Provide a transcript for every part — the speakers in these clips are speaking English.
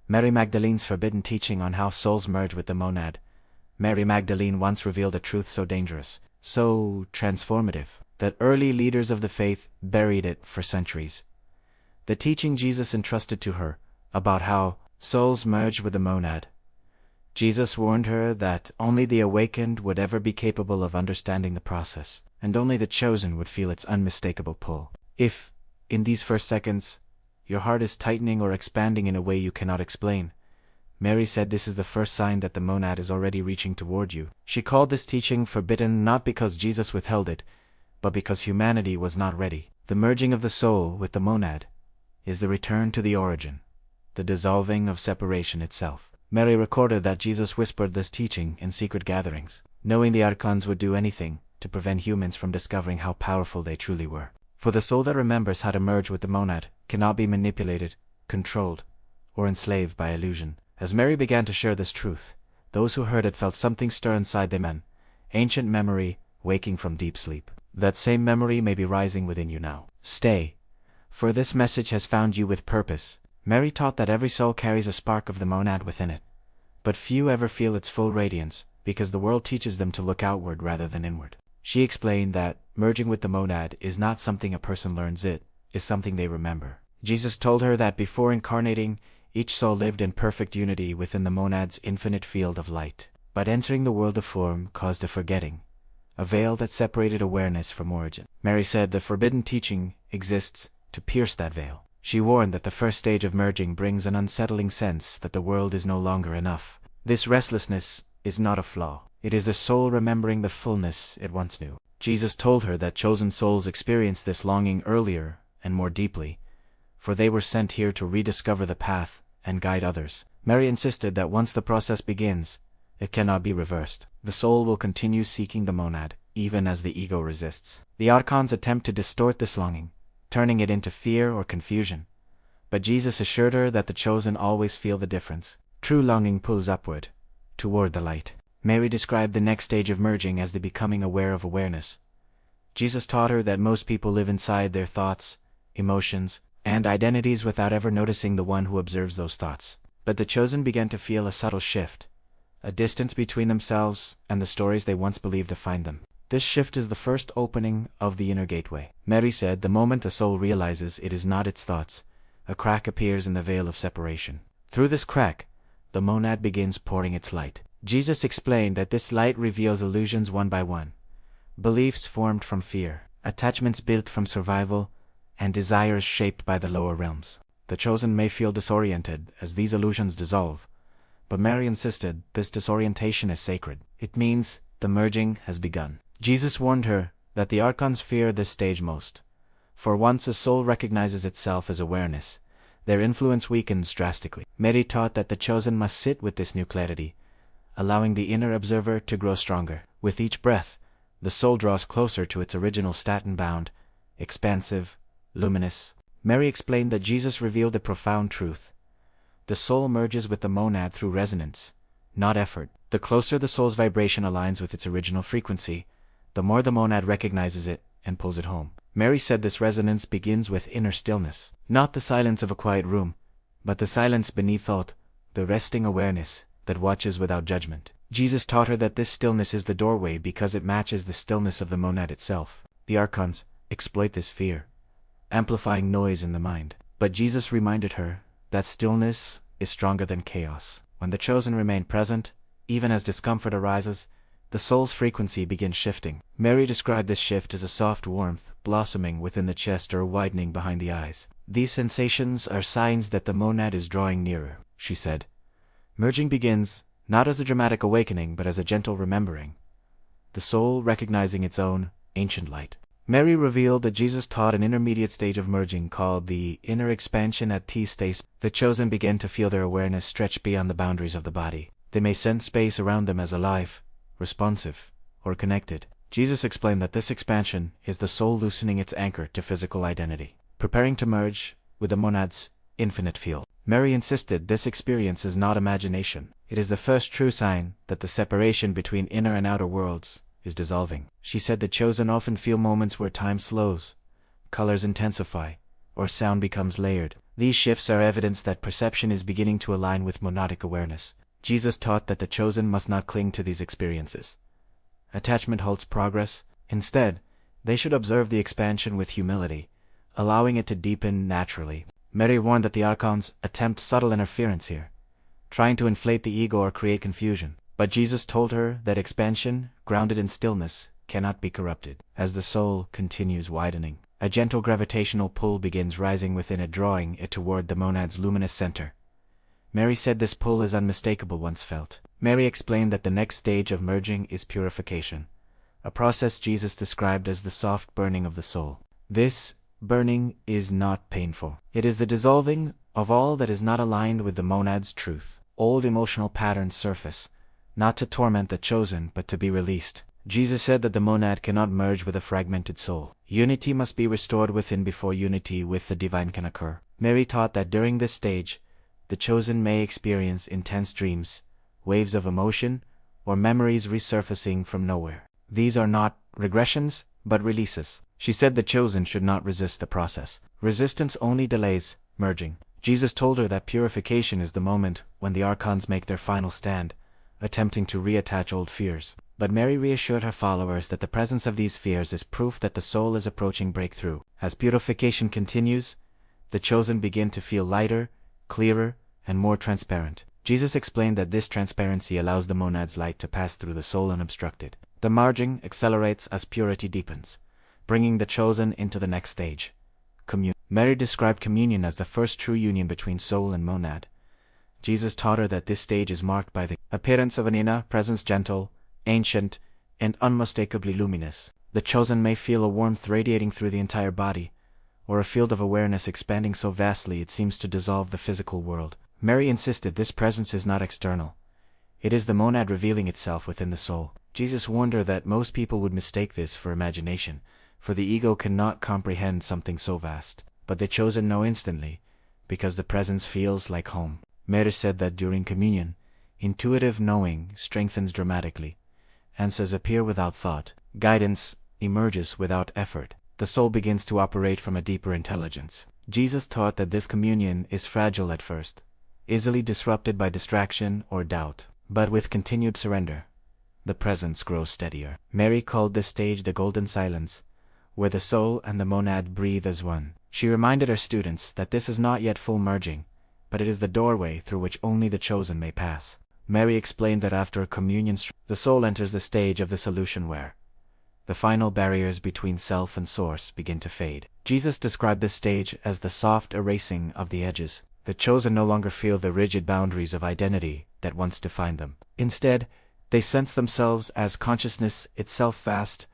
Mary Magdalene's forbidden teaching on how souls merge with the monad. Mary Magdalene once revealed a truth so dangerous, so transformative, that early leaders of the faith buried it for centuries. The teaching Jesus entrusted to her, about how souls merge with the monad. Jesus warned her that only the awakened would ever be capable of understanding the process, and only the chosen would feel its unmistakable pull. If, in these first seconds, your heart is tightening or expanding in a way you cannot explain, Mary said this is the first sign that the monad is already reaching toward you. She called this teaching forbidden not because Jesus withheld it, but because humanity was not ready. The merging of the soul with the monad is the return to the origin, the dissolving of separation itself. Mary recorded that Jesus whispered this teaching in secret gatherings, knowing the archons would do anything to prevent humans from discovering how powerful they truly were. For the soul that remembers how to merge with the monad cannot be manipulated, controlled, or enslaved by illusion. As Mary began to share this truth, those who heard it felt something stir inside them, an ancient memory waking from deep sleep. That same memory may be rising within you now. Stay, for this message has found you with purpose. Mary taught that every soul carries a spark of the monad within it, but few ever feel its full radiance, because the world teaches them to look outward rather than inward. She explained that merging with the monad is not something a person learns, it is something they remember. Jesus told her that before incarnating, each soul lived in perfect unity within the monad's infinite field of light. But entering the world of form caused a forgetting, a veil that separated awareness from origin. Mary said the forbidden teaching exists to pierce that veil. She warned that the first stage of merging brings an unsettling sense that the world is no longer enough. This restlessness is not a flaw. It is the soul remembering the fullness it once knew. Jesus told her that chosen souls experience this longing earlier and more deeply, for they were sent here to rediscover the path and guide others. Mary insisted that once the process begins, it cannot be reversed. The soul will continue seeking the monad, even as the ego resists. The archons attempt to distort this longing, turning it into fear or confusion. But Jesus assured her that the chosen always feel the difference. True longing pulls upward, toward the light. Mary described the next stage of merging as the becoming aware of awareness. Jesus taught her that most people live inside their thoughts, emotions, and identities without ever noticing the one who observes those thoughts. But the chosen began to feel a subtle shift, a distance between themselves and the stories they once believed defined them. This shift is the first opening of the inner gateway. Mary said the moment a soul realizes it is not its thoughts, a crack appears in the veil of separation. Through this crack, the monad begins pouring its light. Jesus explained that this light reveals illusions one by one, beliefs formed from fear, attachments built from survival, and desires shaped by the lower realms. The chosen may feel disoriented as these illusions dissolve, but Mary insisted this disorientation is sacred. It means the merging has begun. Jesus warned her that the archons fear this stage most, for once a soul recognizes itself as awareness, their influence weakens drastically. Mary taught that the chosen must sit with this new clarity, allowing the inner observer to grow stronger. With each breath, the soul draws closer to its original statin-bound, expansive, luminous. Mary explained that Jesus revealed a profound truth. The soul merges with the monad through resonance, not effort. The closer the soul's vibration aligns with its original frequency, the more the monad recognizes it and pulls it home. Mary said this resonance begins with inner stillness, not the silence of a quiet room, but the silence beneath thought, the resting awareness that watches without judgment. Jesus taught her that this stillness is the doorway because it matches the stillness of the monad itself. The archons exploit this fear, amplifying noise in the mind. But Jesus reminded her that stillness is stronger than chaos. When the chosen remain present, even as discomfort arises, the soul's frequency begins shifting. Mary described this shift as a soft warmth blossoming within the chest or widening behind the eyes. These sensations are signs that the monad is drawing nearer, she said. Merging begins, not as a dramatic awakening but as a gentle remembering, the soul recognizing its own ancient light. Mary revealed that Jesus taught an intermediate stage of merging called the inner expansion at T-stage. The chosen begin to feel their awareness stretch beyond the boundaries of the body. They may sense space around them as alive, responsive, or connected. Jesus explained that this expansion is the soul loosening its anchor to physical identity, preparing to merge with the monad's infinite field. Mary insisted this experience is not imagination. It is the first true sign that the separation between inner and outer worlds is dissolving. She said the chosen often feel moments where time slows, colors intensify, or sound becomes layered. These shifts are evidence that perception is beginning to align with monadic awareness. Jesus taught that the chosen must not cling to these experiences. Attachment halts progress. Instead, they should observe the expansion with humility, allowing it to deepen naturally. Mary warned that the archons attempt subtle interference here, trying to inflate the ego or create confusion. But Jesus told her that expansion, grounded in stillness, cannot be corrupted. As the soul continues widening, a gentle gravitational pull begins rising within it, drawing it toward the monad's luminous center. Mary said this pull is unmistakable once felt. Mary explained that the next stage of merging is purification, a process Jesus described as the soft burning of the soul. This burning is not painful. It is the dissolving of all that is not aligned with the monad's truth. Old emotional patterns surface, not to torment the chosen but to be released. Jesus said that the monad cannot merge with a fragmented soul. Unity must be restored within before unity with the divine can occur. Mary taught that during this stage, the chosen may experience intense dreams, waves of emotion, or memories resurfacing from nowhere. These are not regressions, but releases. She said the chosen should not resist the process. Resistance only delays merging. Jesus told her that purification is the moment when the archons make their final stand, attempting to reattach old fears. But Mary reassured her followers that the presence of these fears is proof that the soul is approaching breakthrough. As purification continues, the chosen begin to feel lighter, clearer, and more transparent. Jesus explained that this transparency allows the monad's light to pass through the soul unobstructed. The merging accelerates as purity deepens, bringing the chosen into the next stage, communion. Mary described communion as the first true union between soul and monad. Jesus taught her that this stage is marked by the appearance of an inner presence, gentle, ancient, and unmistakably luminous. The chosen may feel a warmth radiating through the entire body, or a field of awareness expanding so vastly it seems to dissolve the physical world. Mary insisted this presence is not external. It is the monad revealing itself within the soul. Jesus warned her that most people would mistake this for imagination, for the ego cannot comprehend something so vast. But the chosen know instantly, because the presence feels like home. Mary said that during communion, intuitive knowing strengthens dramatically. Answers appear without thought. Guidance emerges without effort. The soul begins to operate from a deeper intelligence. Jesus taught that this communion is fragile at first, easily disrupted by distraction or doubt. But with continued surrender, the presence grows steadier. Mary called this stage the golden silence, where the soul and the monad breathe as one. She reminded her students that this is not yet full merging, but it is the doorway through which only the chosen may pass. Mary explained that after communion, the soul enters the stage of dissolution where the final barriers between self and source begin to fade. Jesus described this stage as the soft erasing of the edges. The chosen no longer feel the rigid boundaries of identity that once defined them. Instead, they sense themselves as consciousness itself, vast,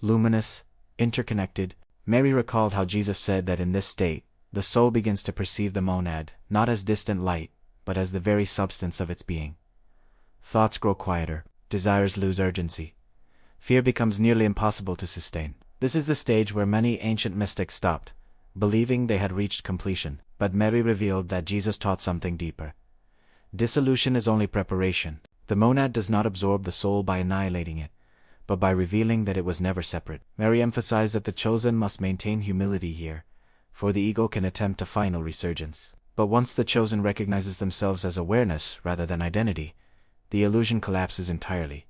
luminous, interconnected. Mary recalled how Jesus said that in this state, the soul begins to perceive the monad not as distant light, but as the very substance of its being. Thoughts grow quieter, desires lose urgency. Fear becomes nearly impossible to sustain. This is the stage where many ancient mystics stopped, believing they had reached completion. But Mary revealed that Jesus taught something deeper. Dissolution is only preparation. The monad does not absorb the soul by annihilating it, but by revealing that it was never separate. Mary emphasized that the chosen must maintain humility here, for the ego can attempt a final resurgence. But once the chosen recognizes themselves as awareness rather than identity, the illusion collapses entirely.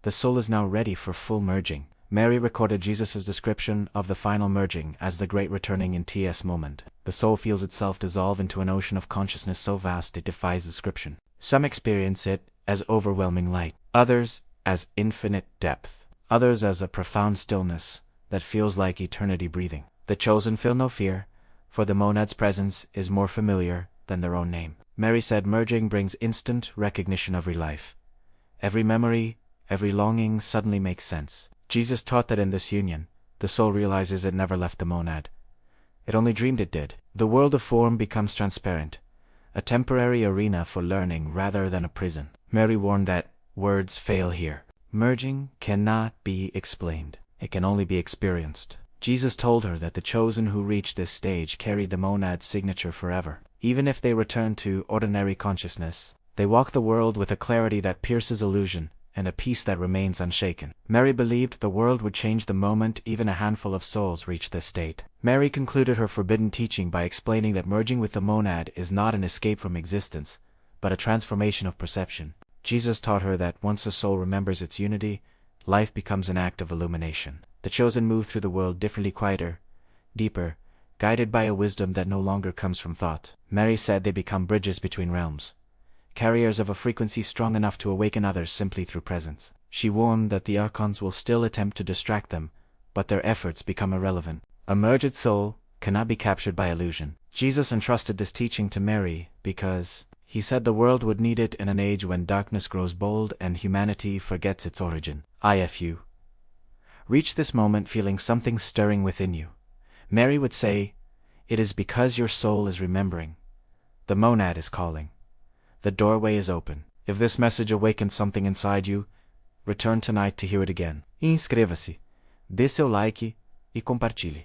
The soul is now ready for full merging. Mary recorded Jesus' description of the final merging as the great returning in TS moment. The soul feels itself dissolve into an ocean of consciousness so vast it defies description. Some experience it as overwhelming light, others as infinite depth, others as a profound stillness that feels like eternity breathing. The chosen feel no fear, for the monad's presence is more familiar than their own name. Mary said merging brings instant recognition of every life. Every memory, every longing suddenly makes sense. Jesus taught that in this union, the soul realizes it never left the monad. It only dreamed it did. The world of form becomes transparent, a temporary arena for learning rather than a prison. Mary warned that words fail here. Merging cannot be explained. It can only be experienced. Jesus told her that the chosen who reached this stage carried the monad's signature forever. Even if they return to ordinary consciousness, they walk the world with a clarity that pierces illusion and a peace that remains unshaken. Mary believed the world would change the moment even a handful of souls reached this state. Mary concluded her forbidden teaching by explaining that merging with the monad is not an escape from existence, but a transformation of perception. Jesus taught her that once a soul remembers its unity, life becomes an act of illumination. The chosen move through the world differently, quieter, deeper, guided by a wisdom that no longer comes from thought. Mary said they become bridges between realms, carriers of a frequency strong enough to awaken others simply through presence. She warned that the archons will still attempt to distract them, but their efforts become irrelevant. A merged soul cannot be captured by illusion. Jesus entrusted this teaching to Mary because he said the world would need it in an age when darkness grows bold and humanity forgets its origin. If you reach this moment feeling something stirring within you, Mary would say, it is because your soul is remembering. The monad is calling. The doorway is open. If this message awakens something inside you, return tonight to hear it again. Inscreva-se, dê seu like e compartilhe.